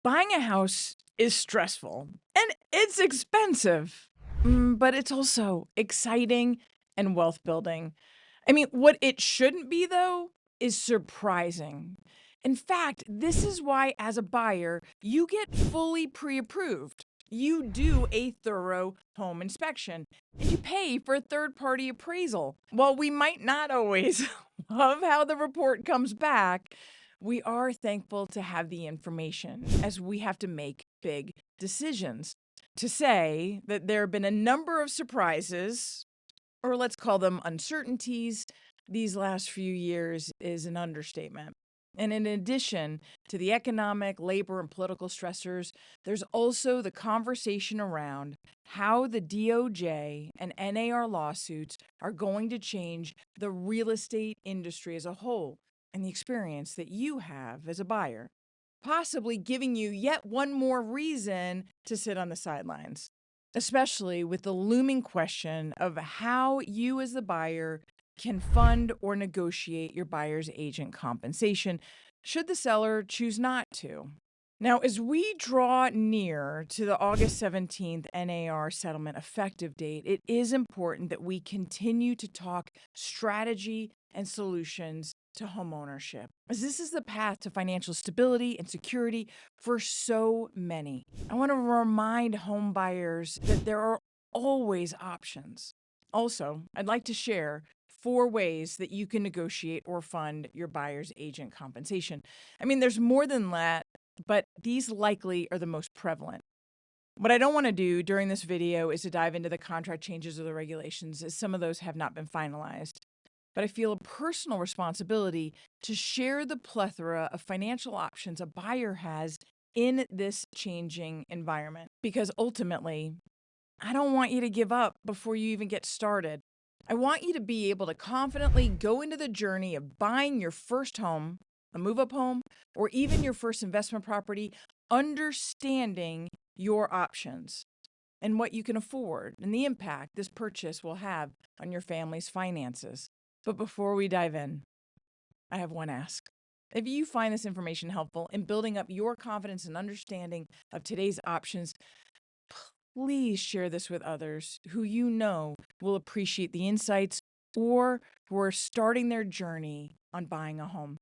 Buying a house is stressful and it's expensive, but it's also exciting and wealth building. I mean, what it shouldn't be, though, is surprising. In fact, this is why, as a buyer, you get fully pre approved. You do a thorough home inspection and you pay for a third party appraisal. While we might not always love how the report comes back, we are thankful to have the information as we have to make big decisions. To say that there have been a number of surprises, or let's call them uncertainties, these last few years is an understatement. And in addition to the economic, labor, and political stressors, there's also the conversation around how the DOJ and NAR lawsuits are going to change the real estate industry as a whole and the experience that you have as a buyer, possibly giving you yet one more reason to sit on the sidelines, especially with the looming question of how you as the buyer can fund or negotiate your buyer's agent compensation should the seller choose not to. Now, as we draw near to the August 17th NAR settlement effective date, it is important that we continue to talk strategy and solutions to homeownership, as this is the path to financial stability and security for so many. I want to remind home buyers that there are always options. Also, I'd like to share 4 ways that you can negotiate or fund your buyer's agent compensation. I mean, there's more than that, but these likely are the most prevalent. What I don't want to do during this video is to dive into the contract changes or the regulations, as some of those have not been finalized. But I feel a personal responsibility to share the plethora of financial options a buyer has in this changing environment. Because ultimately, I don't want you to give up before you even get started. I want you to be able to confidently go into the journey of buying your first home, a move-up home, or even your first investment property, understanding your options and what you can afford and the impact this purchase will have on your family's finances. But before we dive in, I have one ask. If you find this information helpful in building up your confidence and understanding of today's options, please share this with others who you know will appreciate the insights or who are starting their journey on buying a home.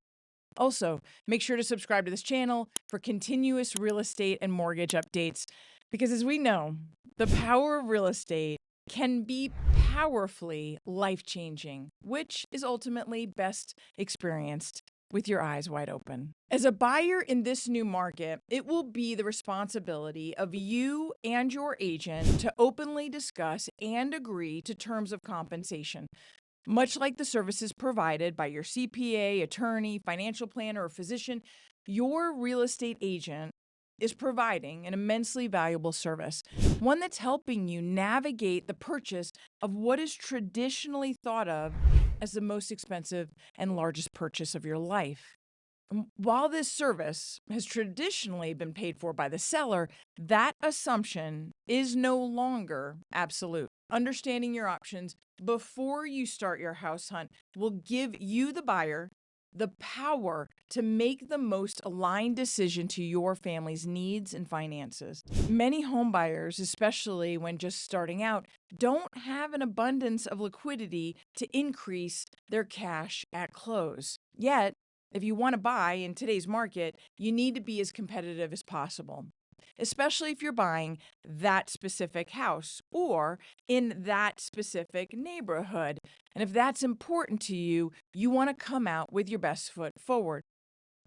Also, make sure to subscribe to this channel for continuous real estate and mortgage updates, because as we know, the power of real estate can be powerfully life-changing, which is ultimately best experienced with your eyes wide open. As a buyer in this new market, it will be the responsibility of you and your agent to openly discuss and agree to terms of compensation. Much like the services provided by your CPA, attorney, financial planner, or physician, your real estate agent is providing an immensely valuable service, one that's helping you navigate the purchase of what is traditionally thought of as the most expensive and largest purchase of your life. While this service has traditionally been paid for by the seller, that assumption is no longer absolute. Understanding your options before you start your house hunt will give you, the buyer, the power to make the most aligned decision to your family's needs and finances. Many home buyers, especially when just starting out, don't have an abundance of liquidity to increase their cash at close. Yet, if you want to buy in today's market, you need to be as competitive as possible, especially if you're buying that specific house or in that specific neighborhood. And if that's important to you, you want to come out with your best foot forward.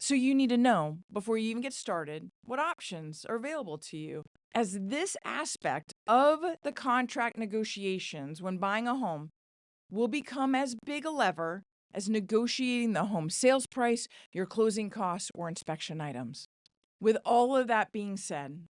So you need to know, before you even get started, what options are available to you, as this aspect of the contract negotiations when buying a home will become as big a lever as negotiating the home sales price, your closing costs, or inspection items. With all of that being said,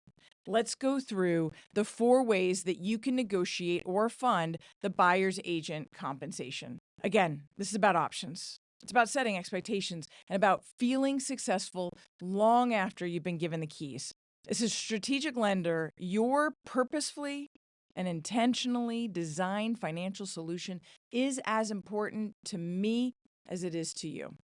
let's go through the 4 ways that you can negotiate or fund the buyer's agent compensation. Again, this is about options. It's about setting expectations and about feeling successful long after you've been given the keys. As a strategic lender, your purposefully and intentionally designed financial solution is as important to me as it is to you.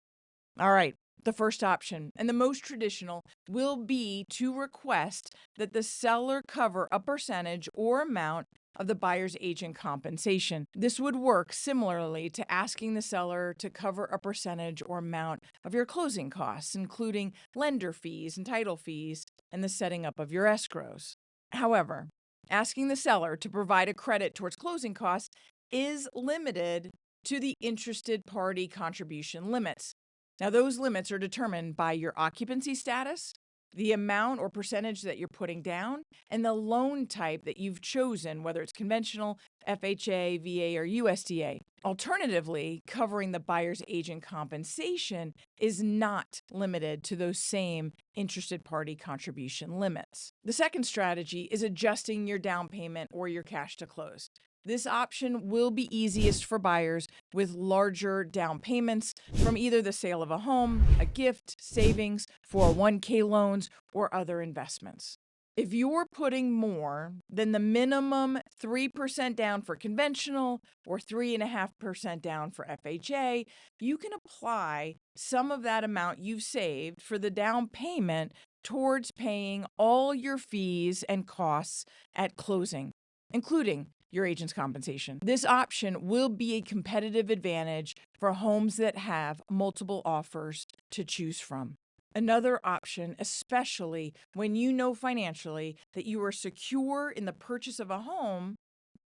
All right, The first option, and the most traditional, will be to request that the seller cover a percentage or amount of the buyer's agent compensation. This would work similarly to asking the seller to cover a percentage or amount of your closing costs, including lender fees and title fees and the setting up of your escrows. However, asking the seller to provide a credit towards closing costs is limited to the interested party contribution limits. Now, those limits are determined by your occupancy status, the amount or percentage that you're putting down, and the loan type that you've chosen, whether it's conventional, FHA, VA, or USDA. Alternatively, covering the buyer's agent compensation is not limited to those same interested party contribution limits. The second strategy is adjusting your down payment or your cash to close. This option will be easiest for buyers with larger down payments from either the sale of a home, a gift, savings, 401k loans, or other investments. If you're putting more than the minimum 3% down for conventional or 3.5% down for FHA, you can apply some of that amount you've saved for the down payment towards paying all your fees and costs at closing, including your agent's compensation. This option will be a competitive advantage for homes that have multiple offers to choose from. Another option, especially when you know financially that you are secure in the purchase of a home,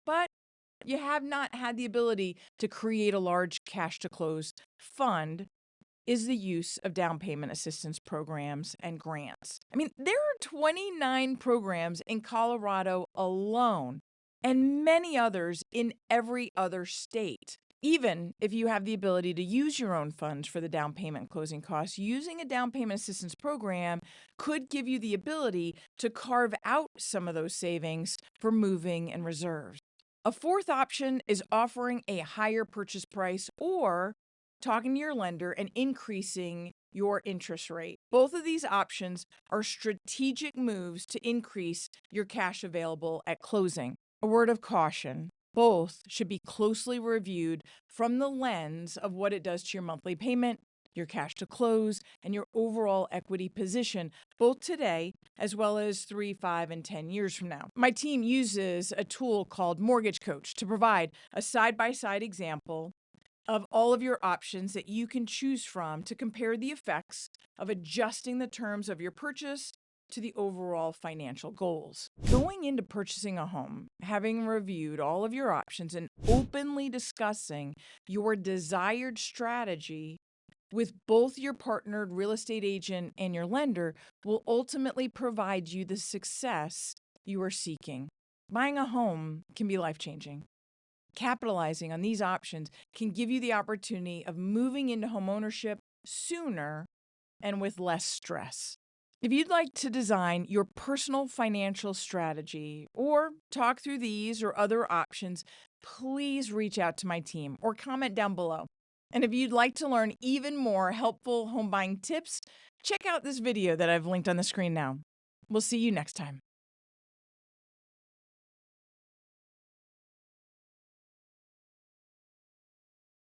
but you have not had the ability to create a large cash to close fund, is the use of down payment assistance programs and grants. I mean, there are 29 programs in Colorado alone, and many others in every other state. Even if you have the ability to use your own funds for the down payment and closing costs, using a down payment assistance program could give you the ability to carve out some of those savings for moving and reserves. A fourth option is offering a higher purchase price or talking to your lender and increasing your interest rate. Both of these options are strategic moves to increase your cash available at closing. A word of caution, both should be closely reviewed from the lens of what it does to your monthly payment, your cash to close, and your overall equity position, both today as well as 3, 5, and 10 years from now. My team uses a tool called Mortgage Coach to provide a side-by-side example of all of your options that you can choose from to compare the effects of adjusting the terms of your purchase to the overall financial goals. Going into purchasing a home, having reviewed all of your options and openly discussing your desired strategy with both your partnered real estate agent and your lender will ultimately provide you the success you are seeking. Buying a home can be life-changing. Capitalizing on these options can give you the opportunity of moving into homeownership sooner and with less stress. If you'd like to design your personal financial strategy or talk through these or other options, please reach out to my team or comment down below. And if you'd like to learn even more helpful home buying tips, check out this video that I've linked on the screen now. We'll see you next time.